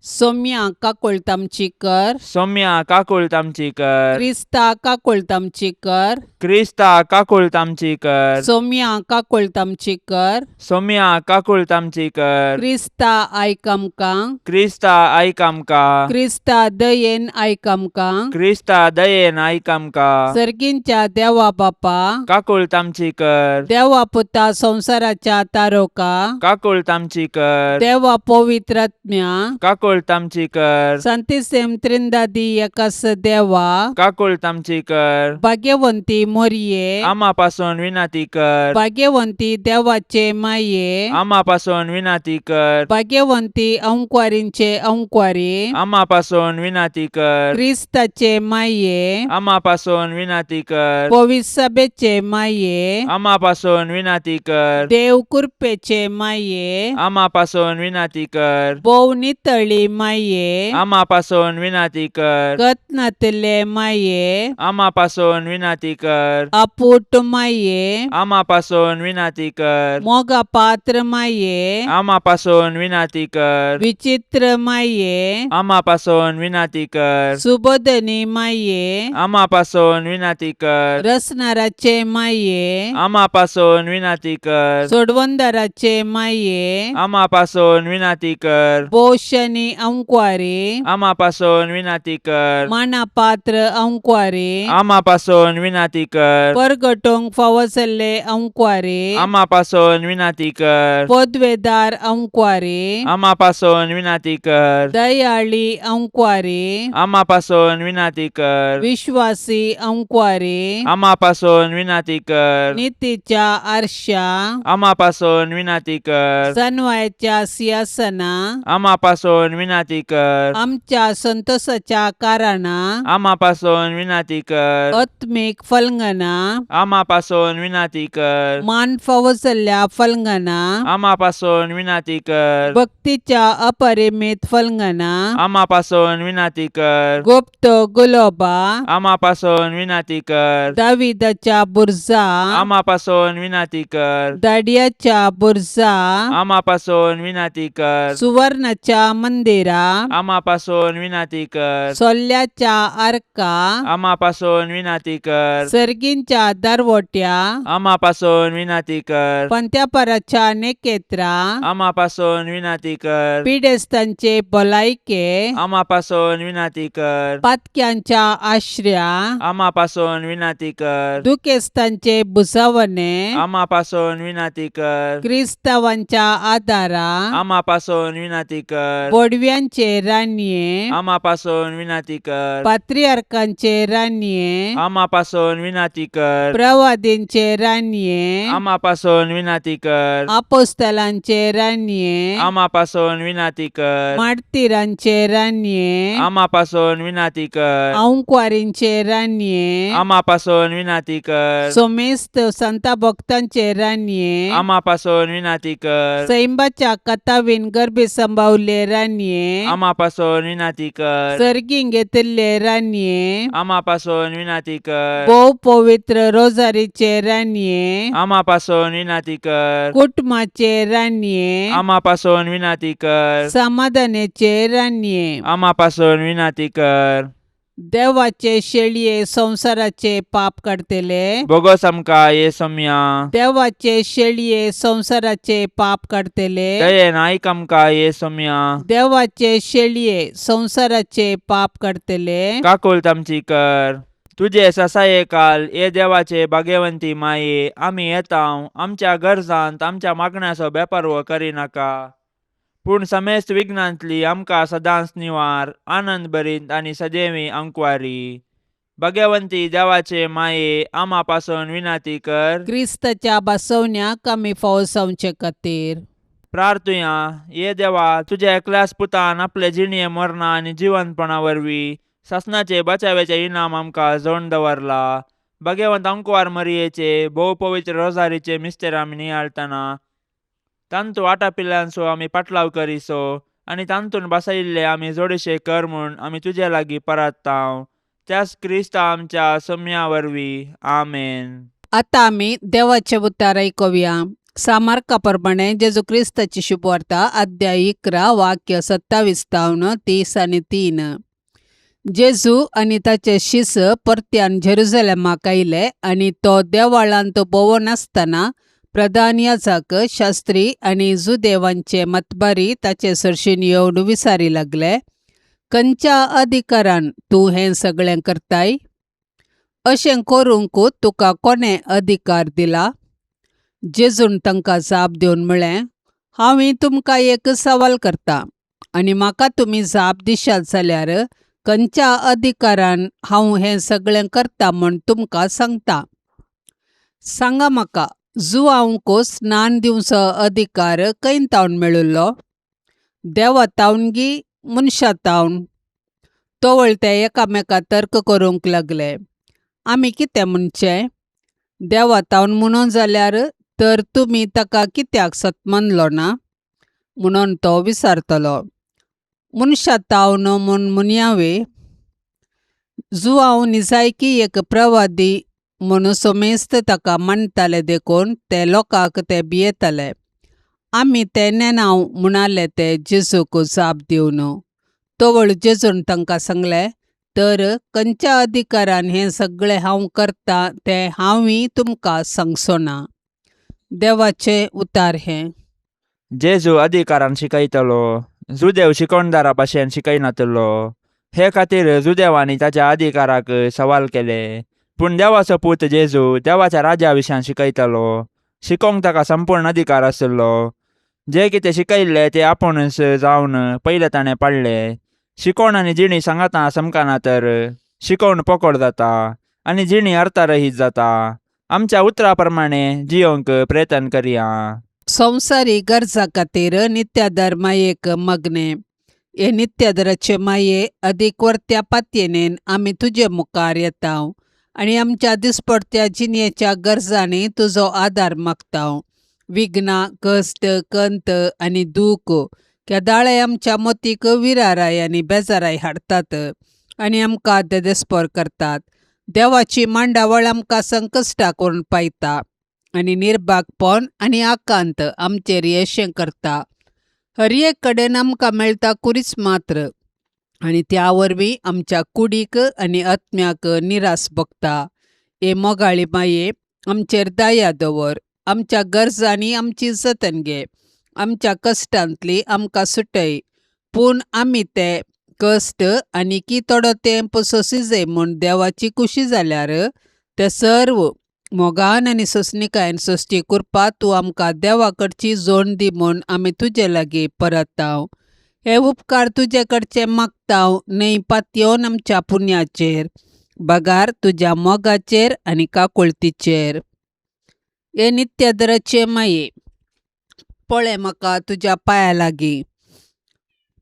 सोम्या काकुळतामची कर. सौम्या काकुळतामची कर. क्रिस्ता काकुळतामची कर. क्रिस्ता काकुळतामची कर. सोम्या काकुळतामची कर. सौम्या काकुळतामची कर. क्रिस्ता आयक आमकां. क्रिस्ता आयक आमकां. क्रिस्ता दयेन आयक आमकां. क्रिस्ता दयेन आयक आमकां. सर्गींच्या देवा बापा, काकुळतामची कर. देवा पुता संसाराच्या तारोका, काकुळतामची कर. देवा पवित्र आत्म्या, काकुळ काकूळ तामची कर Santíssim Trindade Yakas Deva, काकूळ तामची कर भाग्यवंती मोरये, आम्हापासून विनंती कर भाग्यवंती देवाचे माये, आम्हापासून विनंती कर भाग्यवंती अंकुवारींचे अंकुवारी, आम्हापासून विनंती कर ख्रिस्ताचे माये, आम्हापासून विनंती कर पवित्र सभेचे माये, आम्हापासून विनंती कर देव कृपेचे माये, आम्हापासून विनंती कर बोव नितळी माये, आम्हापासून विनंती कर कत्नातले माये, आम्हापासून विनंती कर अपूट माये, आम्हापासून विनंती कर मोगा पात्र माये, आम्हापासून विनंती कर विचित्र माये, आम्हापासून विनंती कर सुबोधनी माये, आम्हापासून विनंती कर रसनाराचे माये, आम्हापासून विनंती कर सोडवंदाराचे माये, आम्हापासून विनंती कर बोशनी अंकुवारी, आम्हापासून विनंती कर मानापात्र अंकुवारी, आम्हापासून विनंती कर परगटोंक फावसले अंकुवारी, आम्हापासून विनंती कर पदवेदार अंकुवारी, आम्हापासून विनंती कर दयाळी अंकुवारी, आम्हापासून विनंती कर विश्वासी अंकुवारी, आम्हापासून विनंती कर नीतीच्या आरशा, आम्हापासून विनंती कर सनवायच्या सिंहासना, आम्हापासून विनंती कर आमच्या संतोषाच्या कारणा, आम्हापासून विनंती कर आत्मिक फलंगना, आम्हापासून विनंती कर मान फावसल्या फलंगना, आम्हापासून विनंती कर भक्तीच्या अपरिमित फलंगना, आम्हापासून विनंती कर गुप्त गुलोबा, आम्हापासून विनंती कर दाविदाच्या बुरजा, आम्हापासून विनंती कर दाडियाच्या बुरजा, आम्हापासून विनंती कर सुवर्णाच्या मंदिरा, आम्हापासून विनंती कर सोल्ल्याच्या आरका, आम्हापासून विनंती कर सर्गींच्या दरवट्या, आम्हापासून विनंती कर पंत्यापराच्या नेकेत्रा, आम्हापासून विनंती कर पिडेस्तांचे भलायके, आम्हापासून विनंती कर पातक्यांच्या आश्रया, आम्हापासून विनंती कर दुखेस्तांचे बुसावणे, आम्हापासून विनंती कर क्रिस्तावांच्या आदारा, आम्हापासून विनंती कर बोडव्यांचे रान्ये, आम्हापासून विनंती कर पात्रियार्कांचे रान्ये, आम्हापासून विनंती कर प्रवादींचे रान्ये, आम्हापासून विनंती कर आपोस्तलांचे रान्ये, आम्हापासून विनंती कर मार्तिरांचे रान्ये, आम्हापासून विनंती कर अंकुवारींचे रान्ये, आम्हापासून विनंती कर सोमेस्त संता भक्तांचे रान्ये, आम्हापासून विनंती कर सैंबाच्या कथावीन गर्भे संभावले रान्ये, आम्हापासून विनंती कर सर्गीं घेतले रान्ये, आम्हापासून विनंती कर बहु पवित्र रोजारीचे रान्ये, आम्हापासून विनंती कर कुटुंबाचे रान्ये, आम्हापासून विनंती कर समाधानाचे रान्ये, आम्हापासून विनंती कर देवाचे शेळये संसाराचे पाप काढतेले, बोगस आमका येसम्या देवाचे शेळये संसाराचे पाप काढतेले, दयेन ऐक आमका येसम्या देवाचे शेळये संसाराचे पाप काढतेले, काकुल तामची कर तुझे ससाये काल ये देवाचे भाग्यवंती माये आम्ही येताव आमच्या गरजांत आमच्या मागण्याचो बेपर्व करी नाका पूण समेस्त विघ्नांतली आमकां सदांच निवार आनंद भरीत आनी सदैवी अंकुवारी भाग्यवंती देवाचे माये आम्हा पासून विनंती कर क्रिस्ताच्या बसवण्याक आमी फावसावचे खातीर प्रार्थुया ये देवा तुझ्या एकल्याच पुतान आपले जिणये मरणा आनी जिवंतपणा वरवीं सासनाचे बचावेचे इनाम आमकां जोडून दवरला भाग्यवंत अंकुवार मरियेचे भोव पवित्र रोजारीचे मिस्तेर आमी नियाळतना तांतू आटा पिल्ल्यांचो आमी पाटलाव करिसो आनी तांतून बसयिल्ले आमी जोडशे कर म्हूण आमी तुजे लागीं परतांव त्याच क्रिस्ता आमच्या सम्या वरवीं आमेन. आतां आमी देवाचे उतार आयकुया. सामार्का प्रमाणे जेजू क्रिस्ताची शुभवार्ता अध्याय 11 वाक्य 27 तावन 30 आनी 3. जेजू आनी ताचे शिस परत्यान जेरुसलेमाक आयले आनी तो देवळांत भोंवून आसतना प्रधान याजक शास्त्री आनी जुदेवांचे मतबारी ताचे सरशीन येवन विचारी लागले, खंयच्या अधिकारान तूं हें सगळें करताय? अशें करूंक तुका कोणे अधिकार दिला? जेजून तांकां जाप दिवन म्हळें, हांवें तुमकां एक सवाल करता. आनी म्हाका तुमी जाप दिशात जाल्यार खंयच्या अधिकारान हांव हें सगळें करता म्हूण तुमकां सांगता. सांगा म्हाका, जुआंवको स्नान दिवचो अधिकार खंय तावन मेळिल्लो? देवातावन गी मनशातावन? तोवळ ते एकामेका तर्क करूंक लागले. आमी कितें म्हणचें? देवातावन म्हणून जाल्यार तर तुमी ताका कित्याक सत मानलो ना? म्हणून तो विचारतलो. मनशातावन म्हूण म्हणयावे. जुआंव निजायकी एक प्रवादी म्हूण सोमेस्त ताका मानताले देखून ते लोकांक ते भियेताले. आमी ते नेनाव म्हणाले ते जेजूक जाप दिवन. तोवळ जेजून तांकां सांगलें, तर खंयच्या अधिकारान हें सगळें हांव करतां तें हांवूय तुमकां सांगचो ना. देवाचें उतार हें. जेजू अधिकारान शिकयतलो, जुदेव शिकोणदारा भाशेन शिकयनातलो. हे खातीर जुदेवांनी ताच्या अधिकाराक सवाल केले. पूण देवाचो पूत जेजू देवाच्या राज्या विशयान शिकयतलो. शिकोवंक ताका संपूर्ण अधिकार आसलो. जे कितें शिकयल्लें तें आपुणूच जावन पयलें ताणें पाळ्ळें. शिकोण आनी जिणी सांगाता समकाना तर शिकोवन पोकोड जाता आनी जिणी अर्थरहीत जाता. आमच्या उतरा प्रमाणें जियोंक प्रयत्न करया. संवसारीक गरजा खातीर नित्यादार मायेक मगने. हे नित्यादाराचे माये अदीक वर्त्या पातयेनेन आमी तुजे मुखार येताव आनी आमच्या दिसपडत्या जिणेच्या गरजांनी तुजो आदार मागताव. विघ्नां, कश्ट, कंत आनी दूख केदाळे आमच्या मोतीक विराराय आनी बेजाराय हाडटात आनी आमकां देदेस्पर करतात. देवाची मांडावळ आमकां संकश्टां करून पायता आनी निर्भागपण आनी आकांत आमचेर येशें करता. हर एक कडेन आमकां मेळटा कुरीच मात्र आनी त्या वरवीं आमच्या कुडीक आनी आत्म्याक निरास भोगता. हे मोगाळी माये, आमचेर दया दवर. आमच्या गरजांनी आमची जतन घे. आमच्या कश्टांतली आमकां सुटय. पूण आमी ते कश्ट आनी थोडो तेंप सोंसिजे म्हूण देवाची खुशी जाल्यार ते सर्व मोगान आनी सोंसणिकायेन सोंसची करपा तूं आमकां देवा कडची जोड दी म्हूण आमी तुजे लागीं परताव. हे उपकार तुजे कडचे मागताव न्हय पातयेवन आमच्या पुण्याचेर, बगार तुज्या मोगाचेर आनी काकुळतीचेर. हे नित्यादाराचे माये, पळय म्हाका तुज्या पांया लागीं.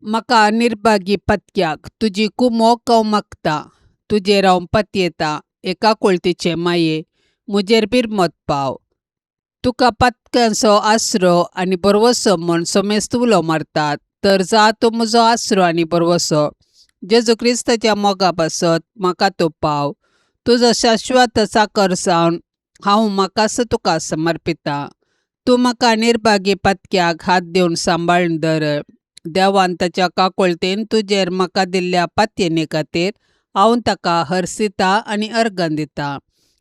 म्हाका निर्भागी पत्क्याक तुजी कुमोक हांव मागता. तुजेर हांव पातयेता. हे काकुळतीचे माये, म्हजेर बिरमत पाव. तुका पत्क्यांचो आसरो आनी बरवसो म्हूण सोमेस्त उलो मारतात, तर जा तूं म्हजो आसरो आनी बरवसो. जेजू क्रिस्ताच्या मोगा पासत म्हाका तूं पाव. तुजो शाश्वत साकर जावन हांव म्हाकाच तुका समर्पिता. तूं म्हाका निर्भागी पत्क्याक हात दिवन सांबाळून धर. देवान ताच्या काकुळतेन तुजेर म्हाका दिल्ल्या पातयेनी खातीर हांव ताका हरसिता आनी अर्गन दिता.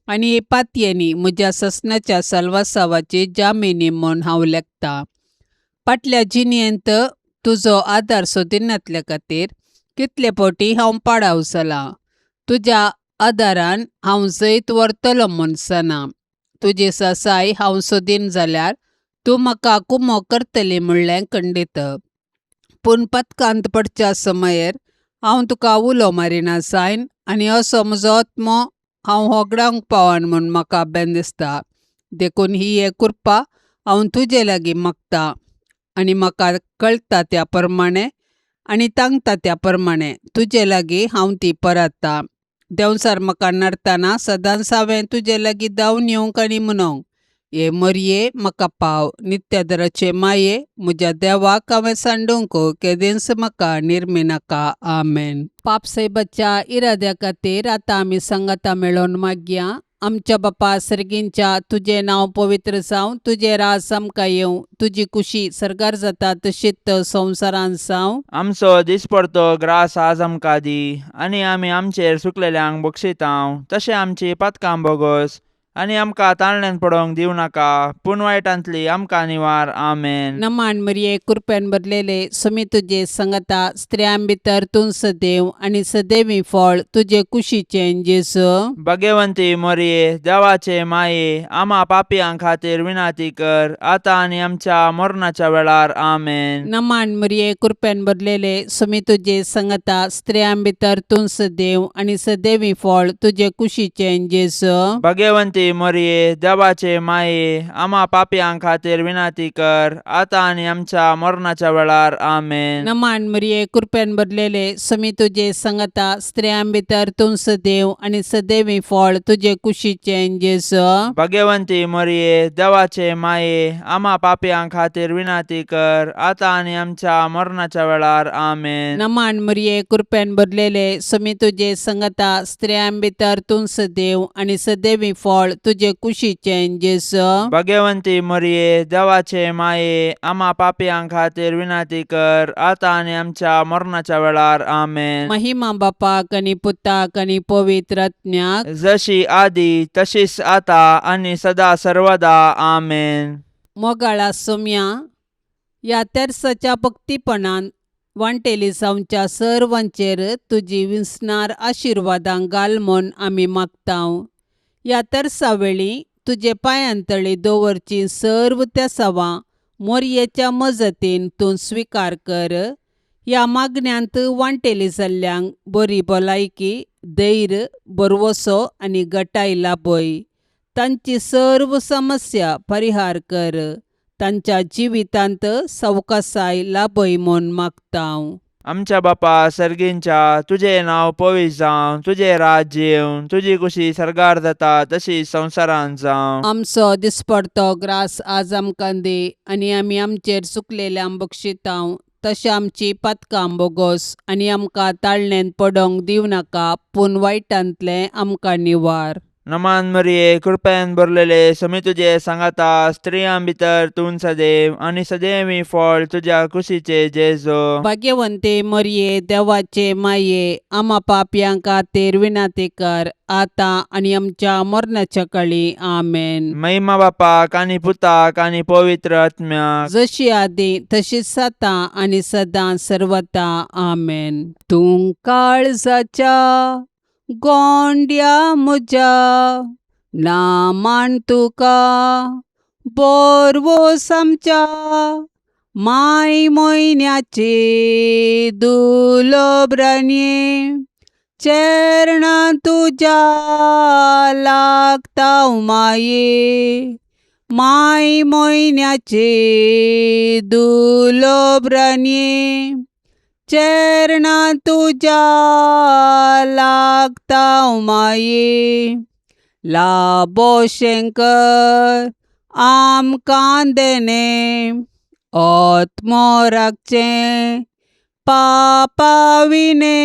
आनी हे पातयेनी म्हज्या ससनाच्या सल्वासावाची जामिनी म्हूण हांव लेखतां. फाटल्या जिणेंत तुजो आदार सोदिनातल्या खातीर कितले फावटी हांव पाडाव जालां. तुज्या आदारान हांव जैत व्हरतलो म्हूण सना. तुजी ससाय हांव सोदीन जाल्यार तूं म्हाका कुमो करतली म्हणलें खंडीत. पूण पथकांत पडच्या समयेर हांव तुका उलो मारिना जायन आनी असो म्हजो आत्मो हांव होगडावंक पावन म्हूण म्हाका बेन दिसता. देखून ही एक कृपा हांव तुजे लागीं मागतां आनी म्हाका कळटा त्या प्रमाणें आनी तांगता त्या प्रमाणें तुजे लागीं हांव ती परतां. देंवसार म्हाका नडटाना सदांच हांवें तुजे लागीं धांवन येवंक आनी म्हणोंक, हे मरये म्हाका पाव. नित्यादाराचे माये, म्हज्या देवाक हांवें सांडूंक केदींच म्हाका निर्मिनाका. आमेन. पापसाहेबाच्या इराद्या खातीर आतां आमी सांगाता मेळोन मागया. आमच्या बापा सर्गींच्या, तुजें नांव पवित्र जावं, तुजें राज आमकां येवं, तुजी खुशी सर्गार जाता तशीच संवसारांत जावं. आमचो दिसपडतो ग्रास आज आमकां दी, आनी आमी आमचेर सुकलेल्यांक बक्षितांव, तशें आमची पातकां बोगोस आनी आमकां ताळण्यान पडोवंक दिवं नाका, पूण वायटांतली आमकां निवार. आमेन. नमान मरिये कृपेन भरलेले समी तुजे संगता स्त्रियां भितर तूं सदैव आणि सदैवी फळ तुझे कुशीचें जेसू. भाग्यवंती मरिये, देवाचे माये, आम्हा पापियां खातीर विनाती कर, आता आनी आमच्या मरणाच्या वेळार. आमेन. नमान मरिये कृपेन भरलेले समी तुजे संगता स्त्रियां भितर तूं सदैव आणि सदैवी फळ तुझे कुशीचें जेसू. भाग्यवंती मरिये, देवाचे माये, आम्हा पापियां खातीर विनाती कर, आता आनी आमच्या मरणाच्या वेळार. आमेन. नमान मरिये कृपेन भरलेले समी तुजे संगता स्त्रियां भितर तूं सदैव आणि सदैवी फळ तुझे कुशीचें जेसू. भाग्यवंती मरिये, देवाचे माये, आम्हा पापियां खातीर विनाती कर, आता आनी आमच्या मरणाच्या वेळार. आमेन. नमान मरिये कृपेन भरलेले समी तुजे संगता स्त्रियां भितर तूं सदैव आणि सदैवी फळ तुझे कुशीचें जेसू. भाग्यवंती मरिये, देवाचे माये, आम्हा पापियां खातीर विनाती कर, आता आनी आमच्या मरणाच्या वेळार. आमेन. महिमा बापाक आणि पुताक आणि पवित्र आत्म्याक, जशी आदी तशीच आता आणि सदा सर्वदा. आमेन. मोगाळा सोम्या, या तेर्साच्या भक्तीपणान वांटेली जावच्या सर्वांचेर तुजी विस्नार आशिर्वादां घाल म्हूण आमी मागतांव. या तेर्सा वेळी तुजे पांयांतळी दवरची सर्व त्या सवां मोरयेच्या मजतीन तूं स्विकार कर. ह्या मागण्यांत वांटेली जाल्ल्यांक बरी भलायकी, धैर्य, बरवसो आनी घटाय लाभय. तांची सर्व समस्या परिहार कर. तांच्या जिवितांत सवकासाय लाभय म्हूण मागतांव. आमच्या बापा सर्गींच्या, तुझे नाव पवित्र जावं, तुझे राज्य येवं, तुझी कुशी सरगार जाता तशी संवसारांत जावं. आमचो दिसपडतो ग्रास आज आमकां दे, आनी आमी आमचेर चुकलेल्यांक बक्षितांव, तशें आमची पातकां बोगोस, आनी आमकां ताळणेन पडोवंक दिवं नाका, पूण वायटांतले आमकां निवार. नमान मरिये, कृपेन भरलेले समी तुजे सांगाता स्त्रियां भितर तूं सदैव आणि सदैवी फळ तुझ्या कुशीचे जेजो. भाग्यवंते मरिये, देवाचे माये, आम्हा पापयां खातीर विनाती कर, आता आणि आमच्या मरणाच्या काळी. आमेन. महिमा बापाक आनी पुताक आनी पवित्र आत्म्याक, जशी आदी तशीच आता आणि सदां सर्वता. आमेन. तूं काळजाच्या गोंड्या म्हज्या, नामान तुका बोरवोस आमच्या, माय मोयन्याचे दुलोब्रान्ये, चरणां तुज्या लागतांव माये. माय मोयन्याचे दुलोब्रान्ये, चरणां तुज्या लागतांव माये. लाबो शेंकर आमकां देणे, आत्मो राखचें पापाविने,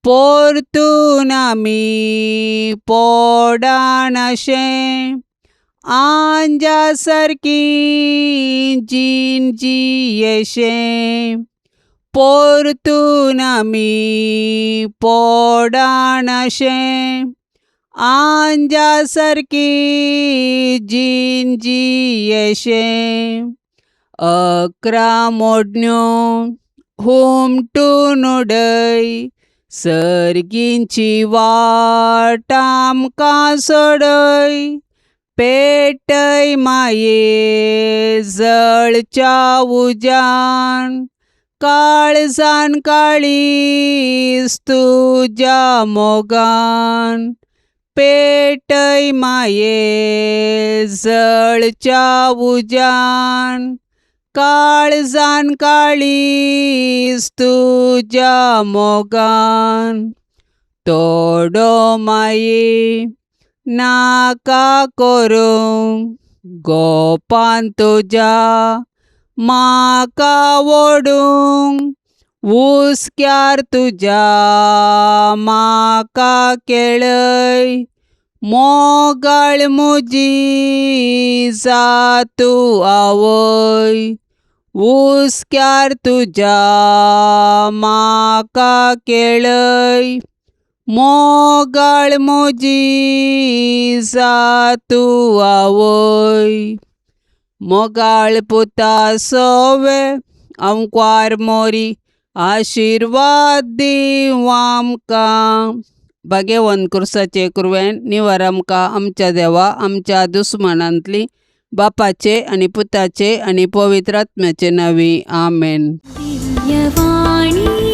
पोरतून आमी पोडाण अशें, आंजा सारकी जीन जियेशें. पोरतून आमी पोडाण अशें, आंजा सारकी जीन जियेशें. 11 मोडण्यो हुमटून उडय, सर्गींची वाट आमकां सोडय. पेटय माये जळच्या उजान, काळजान काळीज तुज्या मोगान. पेटय माये जळच्या उजान, काळजान काळीज तुज्या मोगान. तोडो माये नाका करूंक, गोपान तुज्या म्हाका ओडूंक. हुस्क्यार तुज्या म्हाका केळय, मोगाळ म्हजी जा तूं आवय. हुस्क्यार तुज्या म्हाका केळय, मोगाळ मोजी सातू आवय मोगाळ पुता सवे आमकां मोरी आशिर्वाद दीव आमकां. भाग्यवन कुर्साचे कुरवेन निवार आमकां आमच्या देवा आमच्या दुस्मनांतली बापाचे आनी पुताचे आनी पवित्र आत्म्याचे नांवी आमेन. दिव्यवाणी